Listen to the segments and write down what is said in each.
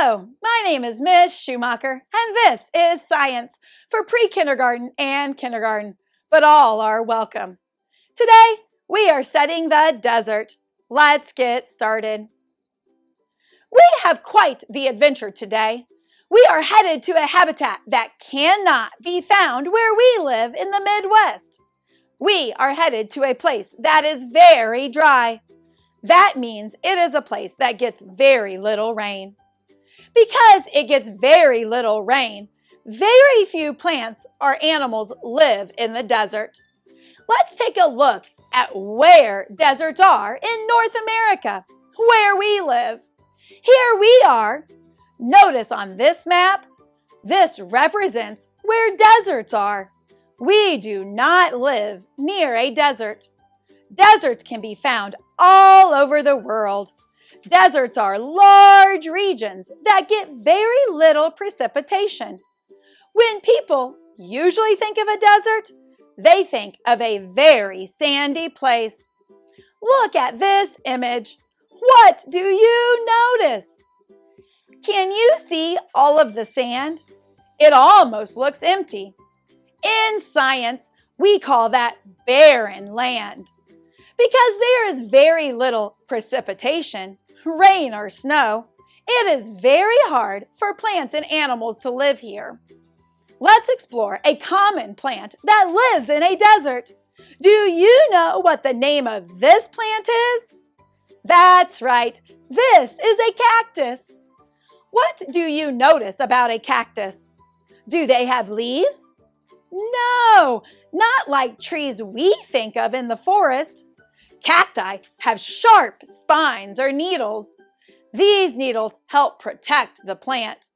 Hello, my name is Miss Schumacher, and this is Science for pre-kindergarten and kindergarten, but all are welcome. Today, we are studying the desert. Let's get started. We have quite the adventure today. We are headed to a habitat that cannot be found where we live in the Midwest. We are headed to a place that is very dry. That means it is a place that gets very little rain. Because it gets very little rain, very few plants or animals live in the desert. Let's take a look at where deserts are in North America, where we live. Here we are. Notice on this map, this represents where deserts are. We do not live near a desert. Deserts can be found all over the world. Deserts are large regions that get very little precipitation. When people usually think of a desert, they think of a very sandy place. Look at this image. What do you notice? Can you see all of the sand? It almost looks empty. In science, we call that barren land. Because there is very little precipitation, rain or snow, it is very hard for plants and animals to live here. Let's explore a common plant that lives in a desert. Do you know what the name of this plant is? That's right, this is a cactus. What do you notice about a cactus? Do they have leaves? No, not like trees we think of in the forest. Cacti have sharp spines or needles. These needles help protect the plant.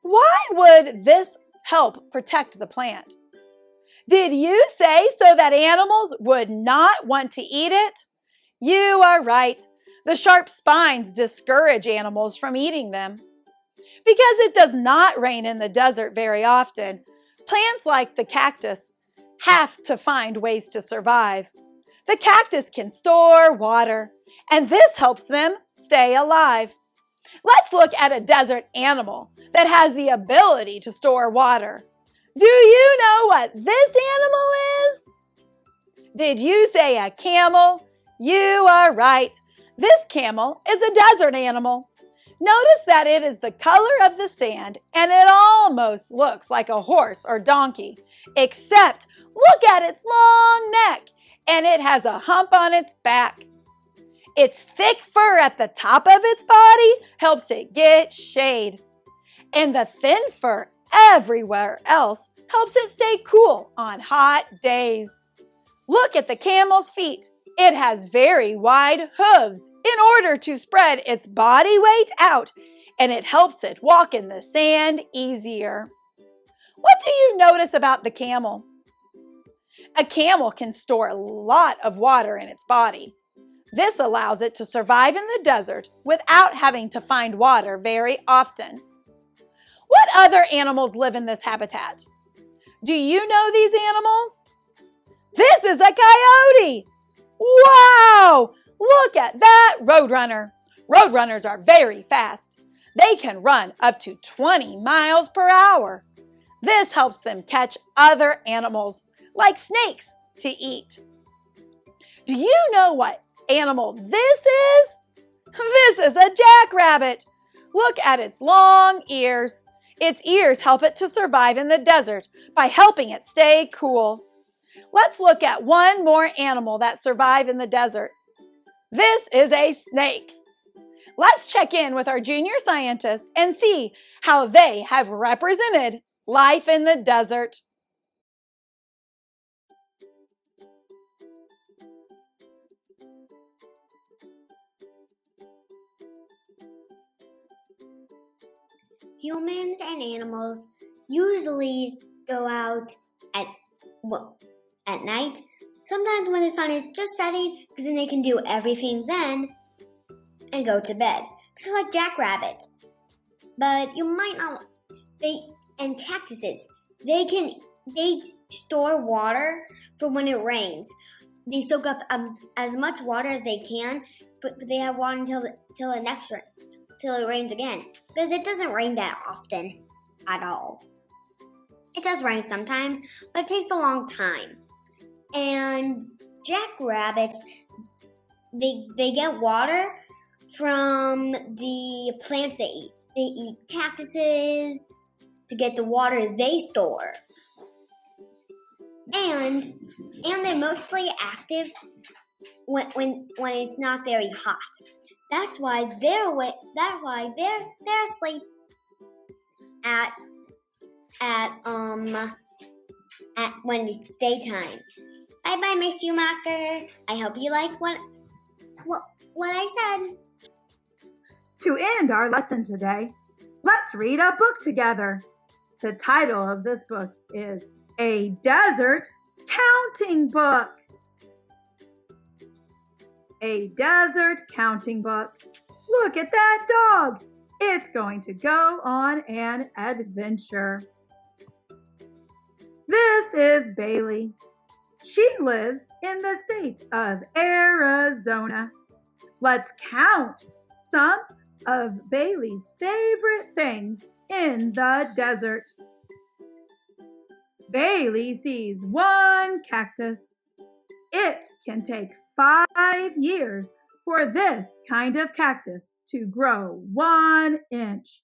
Why would this help protect the plant? Did you say so that animals would not want to eat it? You are right. The sharp spines discourage animals from eating them. Because it does not rain in the desert very often, plants like the cactus have to find ways to survive. The cactus can store water, and this helps them stay alive. Let's look at a desert animal that has the ability to store water. Do you know what this animal is? Did you say a camel? You are right. This camel is a desert animal. Notice that it is the color of the sand, and it almost looks like a horse or donkey, except look at its long neck. And it has a hump on its back. Its thick fur at the top of its body helps it get shade. And the thin fur everywhere else helps it stay cool on hot days. Look at the camel's feet. It has very wide hooves in order to spread its body weight out, and it helps it walk in the sand easier. What do you notice about the camel? A camel can store a lot of water in its body. This allows it to survive in the desert without having to find water very often. What other animals live in this habitat? Do you know these animals? This is a coyote! Wow! Look at that roadrunner. Roadrunners are very fast. They can run up to 20 miles per hour. This helps them catch other animals, like snakes, to eat. Do you know what animal this is? This is a jackrabbit. Look at its long ears. Its ears help it to survive in the desert by helping it stay cool. Let's look at one more animal that survives in the desert. This is a snake. Let's check in with our junior scientists and see how they have represented life in the desert. Humans and animals usually go out at night. Sometimes when the sun is just setting, because then they can do everything then and go to bed. So like jackrabbits. But you might not. And cactuses. They store water for when it rains. They soak up as much water as they can, but they have water until the next rain. till it rains again. Because it doesn't rain that often at all. It does rain sometimes, but it takes a long time. And jackrabbits, they get water from the plants they eat. They eat cactuses to get the water they store. And they're mostly active when it's not very hot. That's why they're asleep at when it's daytime. Bye bye, Miss Schumacher. I hope you like what I said. To end our lesson today, let's read a book together. The title of this book is A Desert Counting Book. A desert counting book. Look at that dog. It's going to go on an adventure. This is Bailey. She lives in the state of Arizona. Let's count some of Bailey's favorite things in the desert. Bailey sees one cactus. It can take 5 years for this kind of cactus to grow 1 inch.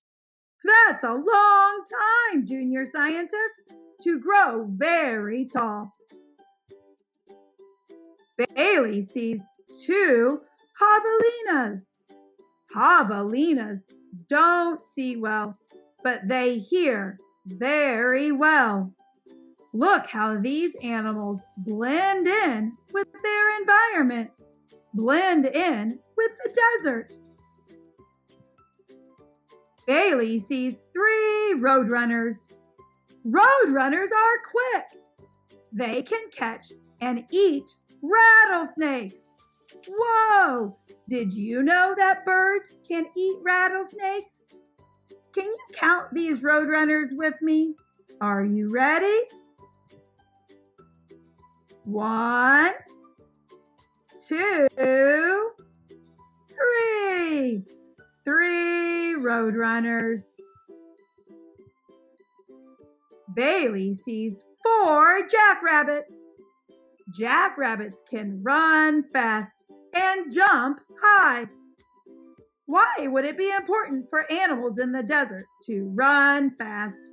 That's a long time, junior scientist, to grow very tall. Bailey sees 2 javelinas. Javelinas don't see well, but they hear very well. Look how these animals blend in with their environment, blend in with the desert. Bailey sees 3 roadrunners. Roadrunners are quick. They can catch and eat rattlesnakes. Whoa! Did you know that birds can eat rattlesnakes? Can you count these roadrunners with me? Are you ready? 1, 2, 3. 3 roadrunners. Bailey sees 4 jackrabbits. Jackrabbits can run fast and jump high. Why would it be important for animals in the desert to run fast?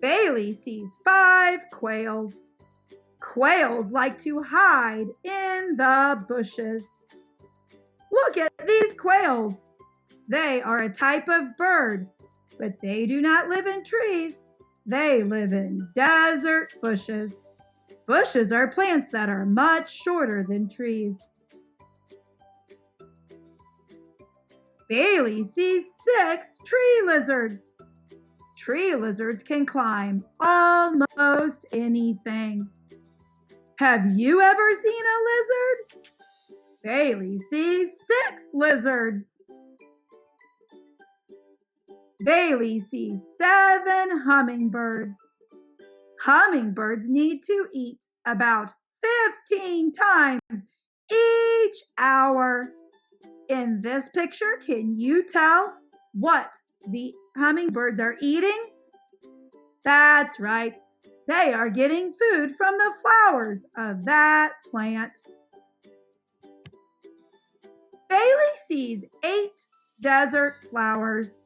Bailey sees 5 quails. Quails like to hide in the bushes. Look at these quails. They are a type of bird, but they do not live in trees. They live in desert bushes. Bushes are plants that are much shorter than trees. Bailey sees 6 tree lizards. Tree lizards can climb almost anything. Have you ever seen a lizard? Bailey sees 6 lizards. Bailey sees 7 hummingbirds. Hummingbirds need to eat about 15 times each hour. In this picture, can you tell what the hummingbirds are eating? That's right. They are getting food from the flowers of that plant. Bailey sees 8 desert flowers.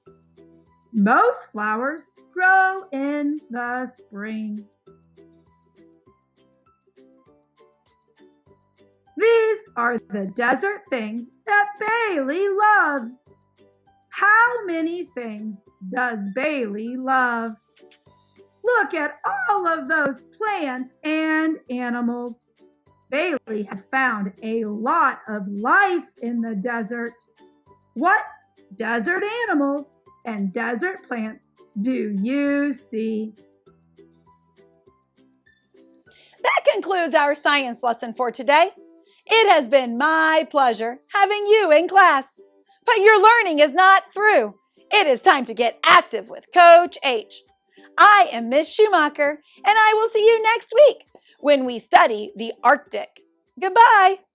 Most flowers grow in the spring. These are the desert things that Bailey loves. How many things does Bailey love? Look at all of those plants and animals. Bailey has found a lot of life in the desert. What desert animals and desert plants do you see? That concludes our science lesson for today. It has been my pleasure having you in class. But your learning is not through. It is time to get active with Coach H. I am Miss Schumacher, and I will see you next week when we study the Arctic. Goodbye.